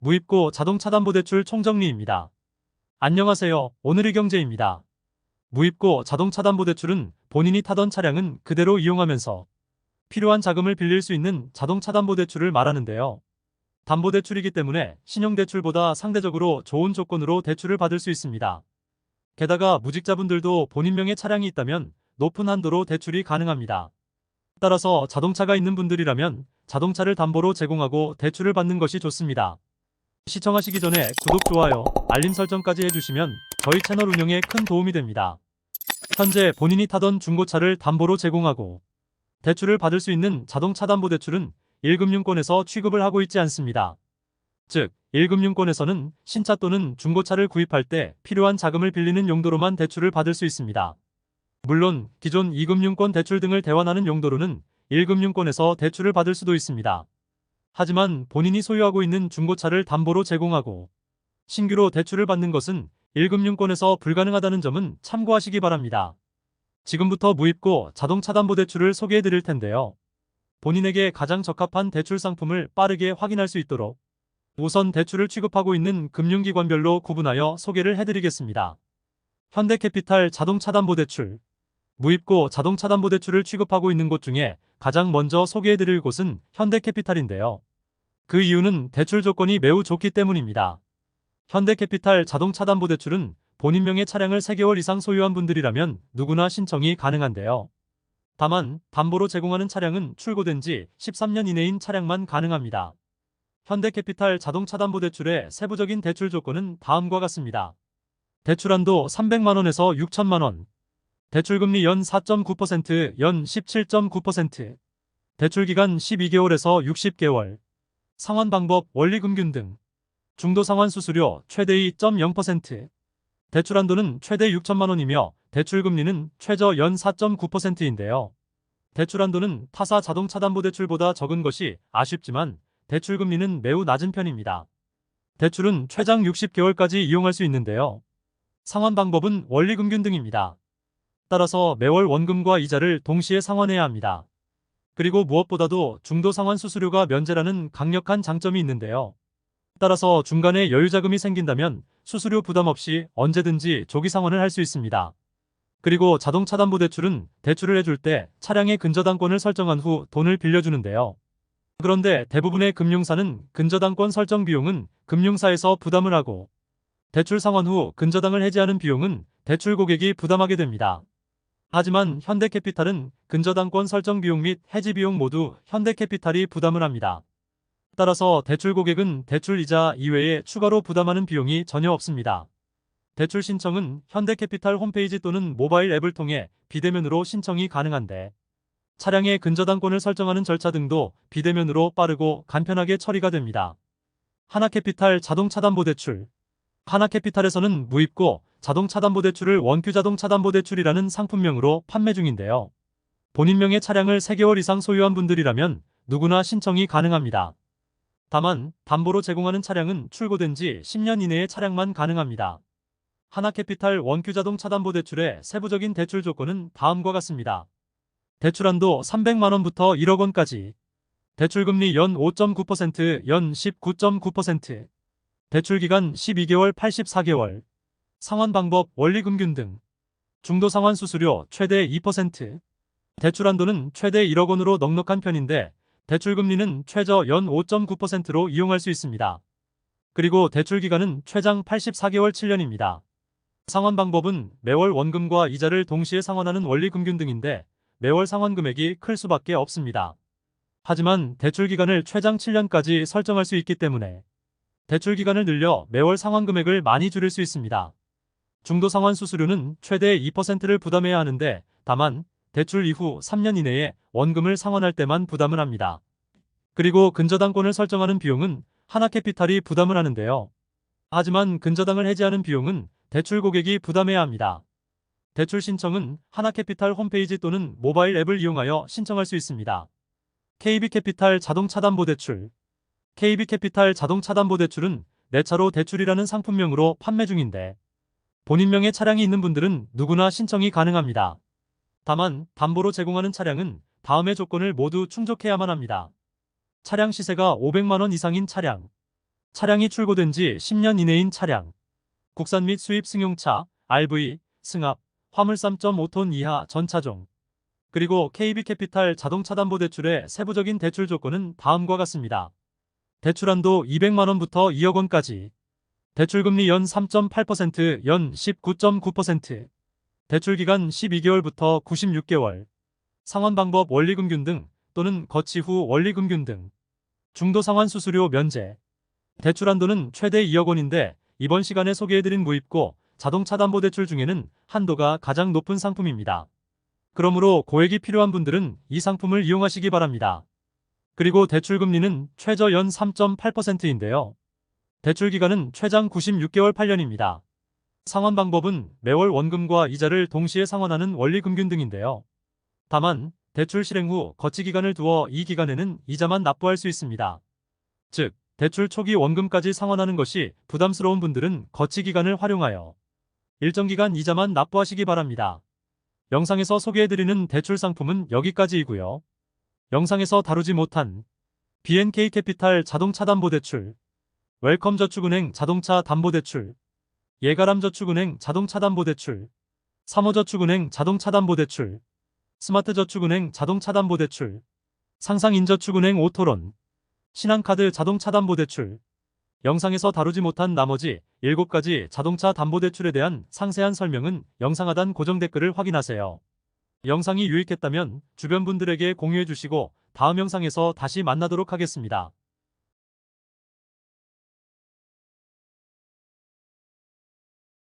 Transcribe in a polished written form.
무입고 자동차담보대출 총정리입니다. 안녕하세요. 오늘의 경제입니다. 무입고 자동차담보대출은 본인이 타던 차량은 그대로 이용하면서 필요한 자금을 빌릴 수 있는 자동차담보대출을 말하는데요. 담보대출이기 때문에 신용대출보다 상대적으로 좋은 조건으로 대출을 받을 수 있습니다. 게다가 무직자분들도 본인 명의 차량이 있다면 높은 한도로 대출이 가능합니다. 따라서 자동차가 있는 분들이라면 자동차를 담보로 제공하고 대출을 받는 것이 좋습니다. 시청하시기 전에 구독, 좋아요, 알림 설정까지 해주시면 저희 채널 운영에 큰 도움이 됩니다. 현재 본인이 타던 중고차를 담보로 제공하고 대출을 받을 수 있는 자동차담보대출은 1금융권에서 취급을 하고 있지 않습니다. 즉, 1금융권에서는 신차 또는 중고차를 구입할 때 필요한 자금을 빌리는 용도로만 대출을 받을 수 있습니다. 물론 기존 2금융권 대출 등을 대환하는 용도로는 1금융권에서 대출을 받을 수도 있습니다. 하지만 본인이 소유하고 있는 중고차를 담보로 제공하고 신규로 대출을 받는 것은 1금융권에서 불가능하다는 점은 참고하시기 바랍니다. 지금부터 무입고 자동차담보대출을 소개해 드릴 텐데요. 본인에게 가장 적합한 대출 상품을 빠르게 확인할 수 있도록 우선 대출을 취급하고 있는 금융기관별로 구분하여 소개를 해드리겠습니다. 현대캐피탈 자동차담보대출. 무입고 자동차담보대출을 취급하고 있는 곳 중에 가장 먼저 소개해드릴 곳은 현대캐피탈인데요. 그 이유는 대출 조건이 매우 좋기 때문입니다. 현대캐피탈 자동차담보대출은 본인 명의 차량을 3개월 이상 소유한 분들이라면 누구나 신청이 가능한데요. 다만 담보로 제공하는 차량은 출고된 지 13년 이내인 차량만 가능합니다. 현대캐피탈 자동차담보대출의 세부적인 대출 조건은 다음과 같습니다. 대출한도 300만원에서 6천만원, 대출금리 연 4.9%, 연 17.9%, 대출기간 12개월에서 60개월, 상환방법, 원리금균 등, 중도상환 수수료 최대 2.0%, 대출한도는 최대 6천만원이며 대출금리는 최저 연 4.9%인데요. 대출한도는 타사 자동차담보대출보다 적은 것이 아쉽지만 대출금리는 매우 낮은 편입니다. 대출은 최장 60개월까지 이용할 수 있는데요. 상환방법은 원리금균 등입니다. 따라서 매월 원금과 이자를 동시에 상환해야 합니다. 그리고 무엇보다도 중도상환 수수료가 면제라는 강력한 장점이 있는데요. 따라서 중간에 여유자금이 생긴다면 수수료 부담 없이 언제든지 조기 상환을 할 수 있습니다. 그리고 자동차담보대출은 대출을 해줄 때 차량의 근저당권을 설정한 후 돈을 빌려주는데요. 그런데 대부분의 금융사는 근저당권 설정 비용은 금융사에서 부담을 하고 대출 상환 후 근저당을 해지하는 비용은 대출 고객이 부담하게 됩니다. 하지만 현대캐피탈은 근저당권 설정 비용 및 해지 비용 모두 현대캐피탈이 부담을 합니다. 따라서 대출 고객은 대출 이자 이외에 추가로 부담하는 비용이 전혀 없습니다. 대출 신청은 현대캐피탈 홈페이지 또는 모바일 앱을 통해 비대면으로 신청이 가능한데 차량의 근저당권을 설정하는 절차 등도 비대면으로 빠르고 간편하게 처리가 됩니다. 하나캐피탈 자동차담보대출. 하나캐피탈에서는 무입고 자동차담보대출을 원큐자동차담보대출이라는 상품명으로 판매 중인데요. 본인 명의 차량을 3개월 이상 소유한 분들이라면 누구나 신청이 가능합니다. 다만 담보로 제공하는 차량은 출고된 지 10년 이내의 차량만 가능합니다. 하나캐피탈 원큐자동차담보대출의 세부적인 대출 조건은 다음과 같습니다. 대출한도 300만원부터 1억원까지, 대출금리 연 5.9%, 연 19.9%, 대출기간 12개월, 84개월, 상환방법, 원리금균 등, 중도상환 수수료 최대 2%, 대출한도는 최대 1억원으로 넉넉한 편인데 대출금리는 최저 연 5.9%로 이용할 수 있습니다. 그리고 대출기간은 최장 84개월 7년입니다. 상환방법은 매월 원금과 이자를 동시에 상환하는 원리금균 등인데 매월 상환 금액이 클 수밖에 없습니다. 하지만 대출기간을 최장 7년까지 설정할 수 있기 때문에 대출기간을 늘려 매월 상환 금액을 많이 줄일 수 있습니다. 중도상환 수수료는 최대 2%를 부담해야 하는데 다만 대출 이후 3년 이내에 원금을 상환할 때만 부담을 합니다. 그리고 근저당권을 설정하는 비용은 하나캐피탈이 부담을 하는데요. 하지만 근저당을 해지하는 비용은 대출 고객이 부담해야 합니다. 대출 신청은 하나캐피탈 홈페이지 또는 모바일 앱을 이용하여 신청할 수 있습니다. KB캐피탈 자동차담보대출. KB캐피탈 자동차담보대출은 내 차로 대출이라는 상품명으로 판매 중인데 본인 명의 차량이 있는 분들은 누구나 신청이 가능합니다. 다만 담보로 제공하는 차량은 다음의 조건을 모두 충족해야만 합니다. 차량 시세가 500만원 이상인 차량, 차량이 출고된 지 10년 이내인 차량, 국산 및 수입 승용차, RV, 승합, 화물 3.5톤 이하 전 차종, 그리고 KB캐피탈 자동차담보대출의 세부적인 대출 조건은 다음과 같습니다. 대출한도 200만원부터 2억원까지, 대출금리 연 3.8%, 연 19.9%, 대출기간 12개월부터 96개월, 상환방법 원리금균 등 또는 거치 후 원리금균 등, 중도상환 수수료 면제, 대출한도는 최대 2억원인데 이번 시간에 소개해드린 무입고 자동차담보대출 중에는 한도가 가장 높은 상품입니다. 그러므로 고액이 필요한 분들은 이 상품을 이용하시기 바랍니다. 그리고 대출금리는 최저 연 3.8%인데요. 대출기간은 최장 96개월 8년입니다. 상환방법은 매월 원금과 이자를 동시에 상환하는 원리금균 등인데요. 다만 대출 실행 후 거치기간을 두어 이 기간에는 이자만 납부할 수 있습니다. 즉, 대출 초기 원금까지 상환하는 것이 부담스러운 분들은 거치기간을 활용하여 일정 기간 이자만 납부하시기 바랍니다. 영상에서 소개해드리는 대출 상품은 여기까지이고요. 영상에서 다루지 못한 BNK캐피탈 자동차담보대출, 웰컴저축은행 자동차담보대출, 예가람저축은행 자동차담보대출, 3호저축은행 자동차담보대출, 스마트저축은행 자동차담보대출, 상상인저축은행 오토론, 신한카드 자동차담보대출, 영상에서 다루지 못한 나머지 7가지 자동차 담보대출에 대한 상세한 설명은 영상 하단 고정 댓글을 확인하세요. 영상이 유익했다면 주변 분들에게 공유해 주시고 다음 영상에서 다시 만나도록 하겠습니다.